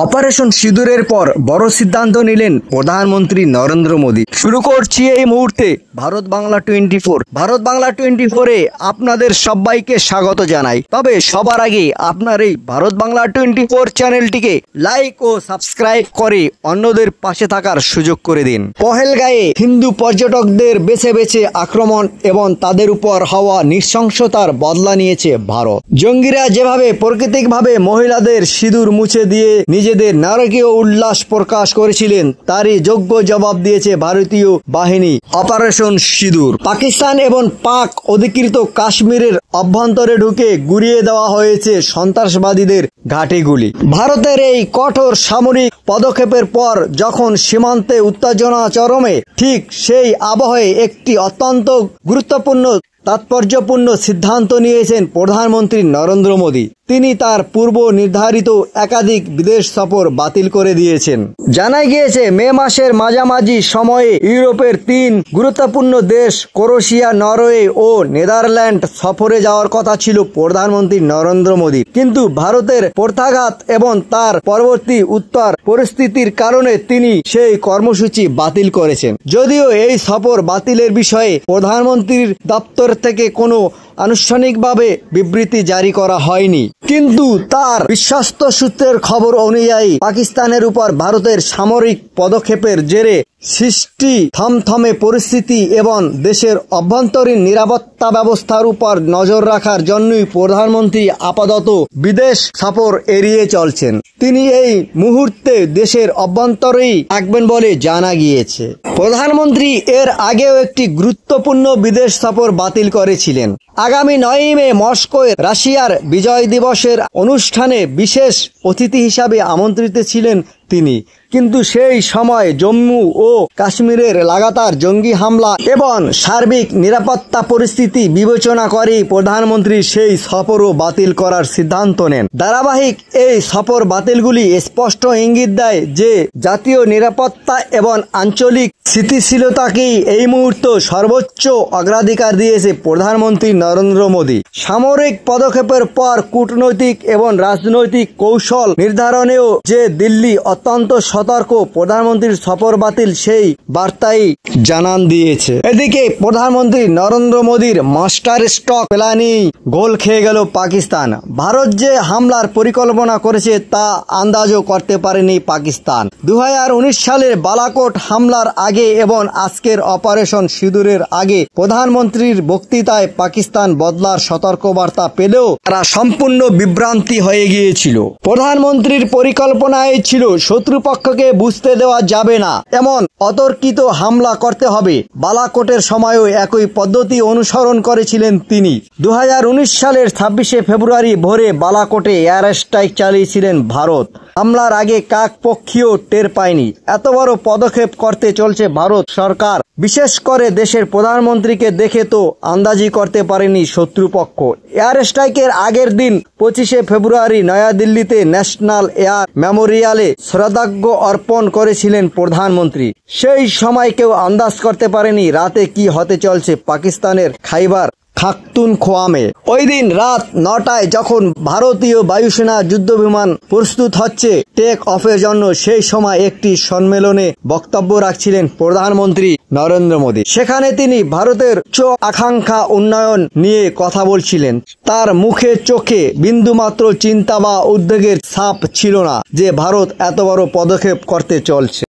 Operation সিঁদুরের পর বড় সিদ্ধান্ত নিলেন প্রধানমন্ত্রী নরেন্দ্র মোদী। শুরু করছি এই মুহূর্তে ভারত বাংলা 24। ভারত বাংলা 24-এ আপনাদের সবাইকে স্বাগত জানাই। তবে সবার আগে আপনার এই ভারত বাংলা 24 চ্যানেলটিকে লাইক ও সাবস্ক্রাইব করে অন্যদের পাশে থাকার সুযোগ করে দিন। পহেলগাঁয়ে হিন্দু পর্যটকদের বেছে বেছে আক্রমণ এবং তাদের উপর হওয়া নৃশংসতার বদলা নিয়েছে ভারত। জঙ্গিরা যেভাবে প্রাকৃতিকভাবে মহিলাদের সিঁদুর মুছে দিয়ে নিজেদের নারকীয় উল্লাস প্রকাশ করেছিলেন, তারই যোগ্য জবাব দিয়েছে ভারতীয় বাহিনী অপারেশন সিঁদুর। পাকিস্তান এবং পাক অধিকৃত কাশ্মীরের অভ্যন্তরে ঢুকে গুড়িয়ে দেওয়া হয়েছে সন্ত্রাসবাদীদের ঘাঁটিগুলি। ভারতের এই কঠোর সামরিক পদক্ষেপের পর যখন সীমান্তে উত্তেজনা চরমে, ঠিক সেই আবহে একটি অত্যন্ত গুরুত্বপূর্ণ তাৎপর্যপূর্ণ সিদ্ধান্ত নিয়েছেন প্রধানমন্ত্রী নরেন্দ্র মোদী। তিনি তার পূর্ব নির্ধারিত একাধিক বিদেশ সফর বাতিল করে দিয়েছেন। জানা গিয়েছে, মে মাসের মাঝামাঝি সময়ে ইউরোপের 3 গুরুত্বপূর্ণ দেশ ক্রোয়েশিয়া, নরওয়ে ও নেদারল্যান্ড সফরে যাওয়ার কথা ছিল প্রধানমন্ত্রী নরেন্দ্র মোদী, কিন্তু ভারতের প্রত্যাঘাত এবং তার পরবর্তী উত্তর পরিস্থিতির কারণে তিনি সেই কর্মসূচি বাতিল করেছেন। যদিও এই সফর বাতিলের বিষয়ে প্রধানমন্ত্রীর দপ্তর থেকে কোনো আনুষ্ঠানিকভাবে বিবৃতি জারি করা হয়নি, কিন্তু তার বিশ্বস্ত সূত্রের খবর অনুযায়ী পাকিস্তানের উপর ভারতের সামরিক পদক্ষেপের জেরে সৃষ্টি থমথমে পরিস্থিতি এবং দেশের অভ্যন্তরীণ নিরাপত্তা ব্যবস্থার উপর নজর রাখার জন্যই প্রধানমন্ত্রী আপাতত বিদেশ সফর এড়িয়ে চলছেন। তিনি এই মুহূর্তে দেশের অভ্যন্তরেই থাকবেন বলে জানা গিয়েছে। প্রধানমন্ত্রী এর আগেও একটি গুরুত্বপূর্ণ বিদেশ সফর বাতিল করেছিলেন। আগামী 9 মে মস্কোয় রাশিয়ার বিজয় দিবসের অনুষ্ঠানে বিশেষ অতিথি হিসাবে আমন্ত্রিত ছিলেন তিনি, কিন্তু সেই সময় জম্মু ও কাশ্মীরের লাগাতার জঙ্গি হামলা এবং সার্বিক নিরাপত্তা পরিস্থিতি বিবেচনা করেই প্রধানমন্ত্রী সেই সফরও বাতিল করার সিদ্ধান্ত নেন। ধারাবাহিক এই সফর বাতিলগুলি স্পষ্ট ইঙ্গিত দেয় যে জাতীয় নিরাপত্তা এবং আঞ্চলিক স্থিতিশীলতাকেই এই মুহূর্তে সর্বোচ্চ অগ্রাধিকার দিয়েছে প্রধানমন্ত্রী নরেন্দ্র মোদী। সামরিক পদক্ষেপের পর কূটনৈতিক এবং রাজনৈতিক কৌশল নির্ধারণেও যে দিল্লি অত্যন্ত সতর্ক, প্রধানমন্ত্রীর সফর বাতিল সেই বার্তাই জানান দিয়েছে। এদিকে প্রধানমন্ত্রী নরেন্দ্র মোদীর মাস্টার স্ট্রোক প্ল্যানই গোল খেয়ে গেল পাকিস্তান। ভারত যে হামলার পরিকল্পনা করেছে তা আন্দাজও করতে পারেনি পাকিস্তান। 2019 সালের বালাকোট হামলার আগে এবং আজকের অপারেশন সিঁদুরের আগে প্রধানমন্ত্রীর বক্তৃতায় পাকিস্তান বদলার সতর্কবার্তা পেলেও তারা সম্পূর্ণ বিভ্রান্তি হয়ে গিয়েছিল। প্রধানমন্ত্রীর পরিকল্পনায় ছিল শত্রুপক্ষকে বুঝতে দেওয়া যাবে না, এমন অতর্কিত হামলা করতে হবে। বালাকোটের সময়ও একই পদ্ধতি অনুসরণ করেছিলেন তিনি। 2019 সালের 26শে ফেব্রুয়ারি ভোরে বালাকোটে এয়ার স্ট্রাইক চালিয়েছিলেন ভারত। হামলার আগে কাকপক্ষীয় টের পায়নি। এত বড় পদক্ষেপ করতে চলছে ভারত সরকার, বিশেষ করে দেশের প্রধানমন্ত্রীকে দেখে তো আন্দাজি করতে পারেনি শত্রুপক্ষ। এয়ার স্ট্রাইকের আগের দিন 25শে ফেব্রুয়ারি নয়াদিল্লিতে ন্যাশনাল এয়ার মেমোরিয়ালে শ্রদ্ধার্ঘ্য অর্পণ করেছিলেন প্রধানমন্ত্রী। সেই সময় কেউ আন্দাজ করতে পারেনি রাতে কি হতে চলছে পাকিস্তানের খাইবার পাখতুনখোয়ামে। ওই দিন রাত 9টায় যখন ভারতীয় বায়ুসেনা যুদ্ধবিমান প্রস্তুত হচ্ছে টেক অফের জন্য, সেই সময় একটি সম্মেলনে বক্তব্য রাখছিলেন প্রধানমন্ত্রী নরেন্দ্র মোদী। সেখানে তিনি ভারতের আকাঙ্ক্ষা উন্নয়ন নিয়ে কথা বলছিলেন। তার মুখে চোখে বিন্দুমাত্র চিন্তা বা উদ্বেগের ছাপ ছিল না যে ভারত এত বড় পদক্ষেপ করতে চলছে।